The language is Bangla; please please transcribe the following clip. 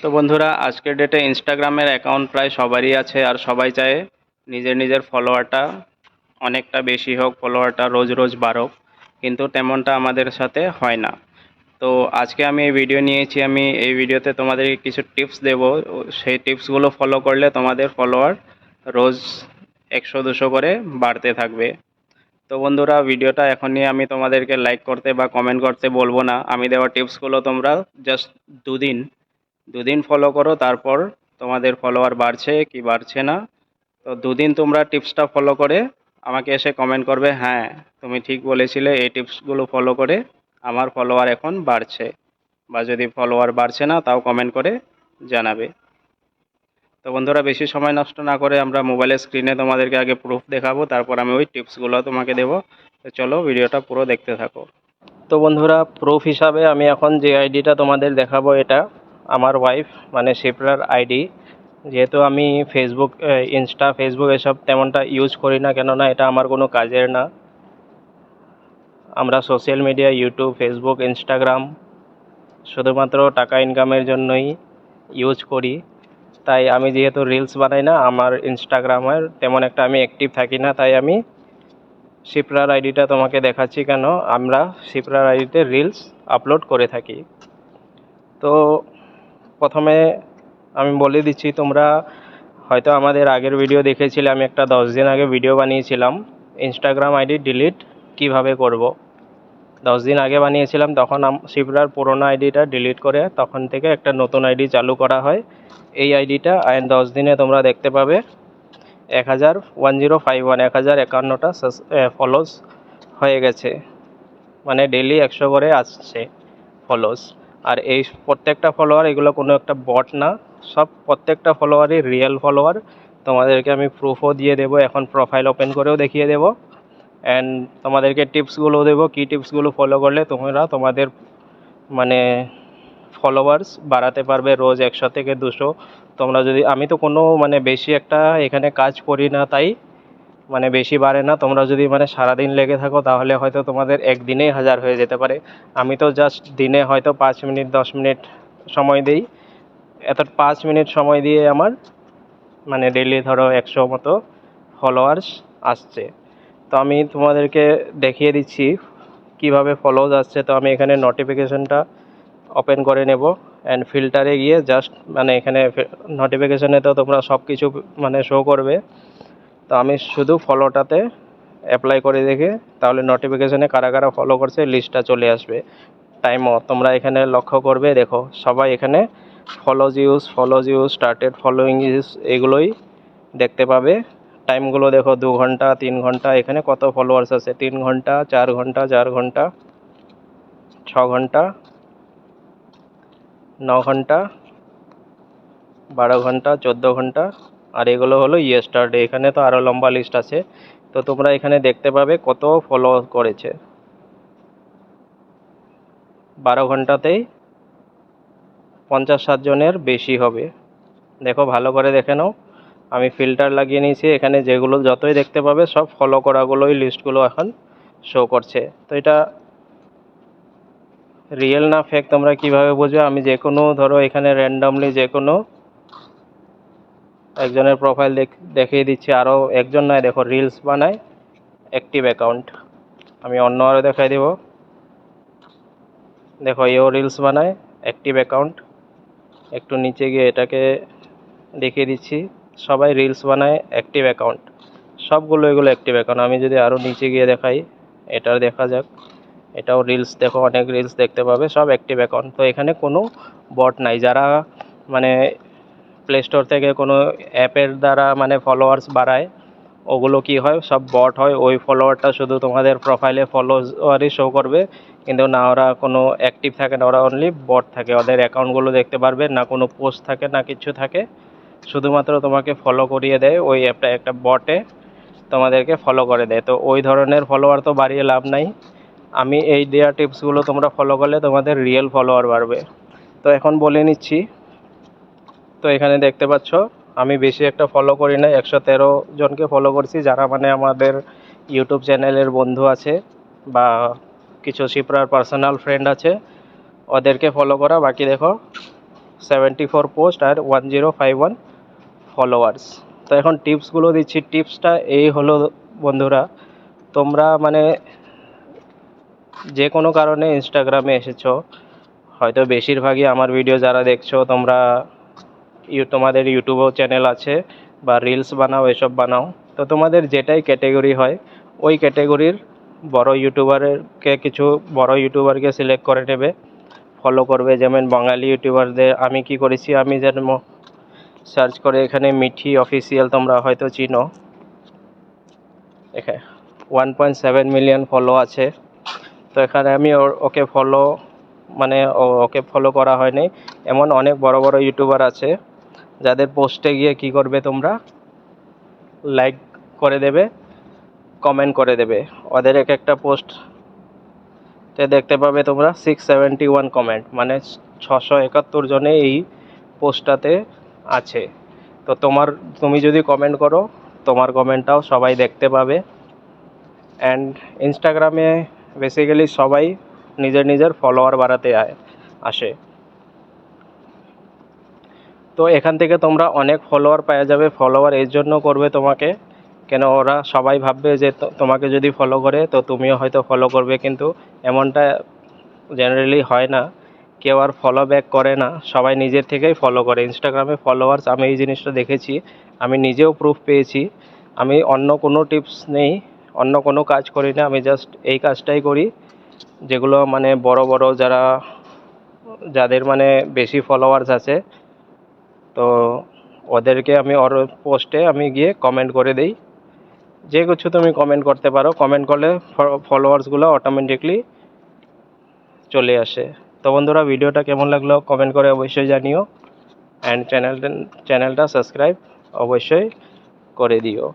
তো বন্ধুরা, আজকের ডেটে ইনস্টাগ্রামের অ্যাকাউন্ট প্রায় সবারই আছে, আর সবাই চায় নিজের নিজের ফলোয়ারটা অনেকটা বেশি হোক, ফলোয়ারটা রোজ রোজ বাড়ুক, কিন্তু তেমনটা আমাদের সাথে হয় না। তো আজকে আমি এই ভিডিও নিয়েছি, আমি এই ভিডিওতে তোমাদেরকে কিছু টিপস দেব। সেই টিপসগুলো ফলো করলে তোমাদের ফলোয়ার রোজ 100-200 করে বাড়তে থাকবে। তো বন্ধুরা, ভিডিওটা এখনই আমি তোমাদেরকে লাইক করতে বা কমেন্ট করতে বলবো না। আমি দেওয়া টিপসগুলো তোমরা জাস্ট দুদিন দুদিন ফলো করো, তারপর তোমাদের ফলোয়ার বাড়ছে কি বাড়ছে না। তো দুদিন তোমরা টিপসটা ফলো করে আমাকে এসে কমেন্ট করবে, হ্যাঁ তুমি ঠিক বলেছিলে, এই টিপসগুলো ফলো করে আমার ফলোয়ার এখন বাড়ছে। বা যদি ফলোয়ার বাড়ছে না, তাও কমেন্ট করে জানাবে। তো বন্ধুরা, বেশি সময় নষ্ট না করে আমরা মোবাইলের স্ক্রিনে তোমাদেরকে আগে প্রুফ দেখাবো, তারপর আমি ওই টিপসগুলো তোমাকে দেবো। তো চলো, ভিডিওটা পুরো দেখতে থাকো। তো বন্ধুরা, প্রুফ হিসাবে আমি এখন যে আইডিটা তোমাদের দেখাবো, এটা আমার ওয়াইফ মানে শিপ্রার আইডি। যেহেতু আমি ফেসবুক এসব তেমনটা ইউজ করি না, কেননা এটা আমার কোনো কাজের না। আমরা social media YouTube, Facebook, Instagram শুধুমাত্র টাকা ইনকামের জন্যই ইউজ করি। তাই আমি যেহেতু রিলস বানাই না, আমার ইনস্টাগ্রামের তেমন একটা আমি অ্যাক্টিভ থাকি না, তাই আমি শিপ্রার আইডিটা তোমাকে দেখাচ্ছি। কেন আমরা শিপ্রার আইডিতে রিলস আপলোড করে থাকি। তো প্রথমে আমি বলে দিচ্ছি, তোমরা হয়তো আমাদের আগের ভিডিও দেখেছিলে, আমি একটা 10 দিন আগে ভিডিও বানিয়েছিলাম ইনস্টাগ্রাম আইডি ডিলিট কিভাবে করব। 10 দিন আগে বানিয়েছিলাম, তখন শিপ্রার পুরোনো আইডিটা ডিলিট করে তখন থেকে একটা নতুন আইডি চালু করা হয়। এই আইডিটা 10 দিনে তোমরা দেখতে পাবে 1051টা ফলোস হয়ে গেছে, মানে ডেইলি 100 করে আসছে ফলোস। আর এই প্রত্যেকটা ফলোয়ার, এগুলো কোনো একটা বট না, সব প্রত্যেকটা ফলোয়ারই রিয়েল ফলোয়ার। তোমাদেরকে আমি প্রুফও দিয়ে দেবো, এখন প্রোফাইল ওপেন করেও দেখিয়ে দেবো, অ্যান্ড তোমাদেরকে টিপসগুলো দেবো, কী টিপসগুলো ফলো করলে তোমরা তোমাদের মানে ফলোয়ার্স বাড়াতে পারবে রোজ 100 থেকে 200। তোমরা যদি, আমি তো কোনো মানে বেশি একটা এখানে কাজ করি না, তাই মানে বেশি বাড়ে না। তোমরা যদি মানে সারাদিন লেগে থাকো, তাহলে হয়তো তোমাদের একদিনেই 1000 হয়ে যেতে পারে। আমি তো জাস্ট দিনে হয়তো 5 মিনিট 10 মিনিট সময় দিই, এত 5 মিনিট সময় দিয়ে আমার মানে ডেইলি ধরো 100 মতো ফলোয়ার্স আসছে। তো আমি তোমাদেরকে দেখিয়ে দিচ্ছি কিভাবে ফলোজ আসছে। তো আমি এখানে নোটিফিকেশনটা ওপেন করে নেব, অ্যান্ড ফিল্টারে গিয়ে জাস্ট মানে এখানে নোটিফিকেশনে তো তোমরা সব কিছু মানে শো করবে। তো আমি শুধু ফলোটাতে অ্যাপ্লাই করে দেখে, তাহলে নোটিফিকেশনে কারা কারা ফলো করছে লিস্টটা চলে আসবে। টাইমও তোমরা এখানে লক্ষ্য করবে, দেখো সবাই এখানে follows use started following use এগুলোই দেখতে পাবে। টাইমগুলো দেখো, 2 ঘন্টা 3 ঘন্টা, এখানে কত ফলোয়ার্স আছে, 3 ঘন্টা 4 ঘন্টা 4 ঘন্টা 6 ঘন্টা 9 ঘন্টা 12 ঘন্টা 14 ঘন্টা। আর এগুলো হলো ইয়েস্টারডে, এখানে তো আরও লম্বা লিস্ট আছে। তো তোমরা এখানে দেখতে পাবে কত ফলো করেছে। 12 ঘন্টাতেই 50-60 জনের বেশি হবে। দেখো ভালো করে দেখে নাও, আমি ফিল্টার লাগিয়ে নিয়েছি, এখানে যেগুলো যতই দেখতে পাবে সব ফলো করাগুলোই লিস্টগুলো এখন শো করছে। তো এটা রিয়েল না ফেক তোমরা কিভাবে বুঝবে? আমি যে কোনো ধরো এখানে র্যান্ডমলি যে কোনো একজনের প্রোফাইল দেখিয়ে দিচ্ছি। আরও একজন নয়, দেখো রিলস বানায় অ্যাক্টিভ অ্যাকাউন্ট, আমি অন্য আরও দেখাই দেব। দেখো এও রিলস বানায় অ্যাক্টিভ অ্যাকাউন্ট। একটু নিচে গিয়ে এটাকে দেখিয়ে দিচ্ছি, সবাই রিলস বানায় অ্যাক্টিভ অ্যাকাউন্ট, সবগুলো এগুলো অ্যাক্টিভ অ্যাকাউন্ট। আমি যদি আরও নিচে গিয়ে দেখাই, এটা দেখা যাক, এটাও রিলস, দেখো অনেক রিলস দেখতে পাবে, সব অ্যাক্টিভ অ্যাকাউন্ট। তো এখানে কোনো বট নাই। যারা মানে প্লে স্টোর থেকে কোনো অ্যাপের দ্বারা মানে ফলোয়ার্স বাড়ায়, ওগুলো কি হয়, সব বট হয়। ওই ফলোয়ারটা শুধু তোমাদের প্রোফাইলে ফলোয়ারই শো করবে, কিন্তু না ওরা কোনো অ্যাক্টিভ থাকে না, ওরা অনলি বট থাকে। ওদের অ্যাকাউন্টগুলো দেখতে পারবে না, কোনো পোস্ট থাকে না, কিছু থাকে, শুধুমাত্র তোমাকে ফলো করিয়ে দেয় ওই অ্যাপটা, একটা বটে তোমাদেরকে ফলো করে দেয়। তো ওই ধরনের ফলোয়ার তো বাড়িয়ে লাভ নাই। আমি এই দেওয়া টিপসগুলো তোমরা ফলো করলে তোমাদের রিয়েল ফলোয়ার বাড়বে। তো এখন বলে নিচ্ছি। তো এখানে দেখতে পাচ্ছ আমি বেশি একটা ফলো করি না, 113 জনকে ফলো করছি, যারা মানে আমাদের ইউটিউব চ্যানেলের বন্ধু আছে বা কিছু শিপ্রার পার্সোনাল ফ্রেন্ড আছে, ওদেরকে ফলো করা। বাকি দেখো 74 পোস্ট আর 1051 ফলোয়ার্স। তো এখন টিপসগুলো দিচ্ছি। টিপসটা এই হলো বন্ধুরা, তোমরা মানে যে কোনো কারণে ইনস্টাগ্রামে এসেছো, হয়তো বেশিরভাগই আমার ভিডিও যারা দেখছো তোমরা তোমাদের ইউটিউবেও চ্যানেল আছে বা রিলস বানাও, এসব বানাও, তো তোমাদের যেটাই ক্যাটেগরি হয় ওই ক্যাটেগরির কিছু বড় ইউটিউবারকে সিলেক্ট করে নেবে, ফলো করবে। যেমন বাঙালি ইউটিউবারদের আমি কি করেছি, আমি যেন সার্চ করে এখানে মিঠি অফিসিয়াল, তোমরা হয়তো চিনো, এখানে 1.7 মিলিয়ন ফলো আছে। তো এখানে আমি ওকে ফলো ওকে ফলো করা হয়নি। এমন অনেক বড় বড় ইউটিউবার আছে যাদের পোস্টে গিয়ে কি করবে তোমরা, লাইক করে দেবে, কমেন্ট করে দেবে। ওদের এক একটা পোস্টে দেখতে পাবে তোমরা 671 কমেন্ট, মানে 671 জনে এই পোস্টটাতে আছে। তো তুমি যদি কমেন্ট করো, তোমার কমেন্টটাও সবাই দেখতে পাবে। অ্যান্ড ইনস্টাগ্রামে বেসিক্যালি সবাই নিজের নিজের ফলোয়ার বাড়াতে আসে। তো এখান থেকে তোমরা অনেক ফলোয়ার পাওয়া যাবে। ফলোয়ার এর জন্য করবে তোমাকে, কেন ওরা সবাই ভাববে যে তোমাকে যদি ফলো করে তো তুমিও হয়তো ফলো করবে, কিন্তু এমনটা জেনারেলি হয় না। কেউ আর ফলো ব্যাক করে না, সবাই নিজের থেকেই ফলো করে। ইনস্টাগ্রামে ফলোয়ার্স, আমি এই জিনিসটা দেখেছি, আমি নিজেও প্রুফ পেয়েছি। আমি অন্য কোনো টিপস নেই, অন্য কোনো কাজ করি না, আমি জাস্ট এই কাজটাই করি, যেগুলো মানে বড় বড় যাদের মানে বেশি ফলোয়ার্স আছে, তো ওদেরকে আমি ওর পোস্টে আমি গিয়ে কমেন্ট করে দিই। যে কিছু তুমি কমেন্ট করতে পারো, কমেন্ট করলে ফলোয়ার্সগুলো অটোমেটিকলি চলে আসে। তো বন্ধুরা, ভিডিওটা কেমন লাগলো কমেন্ট করে অবশ্যই জানিও, অ্যান্ড চ্যানেলটা সাবস্ক্রাইব অবশ্যই করে দিও।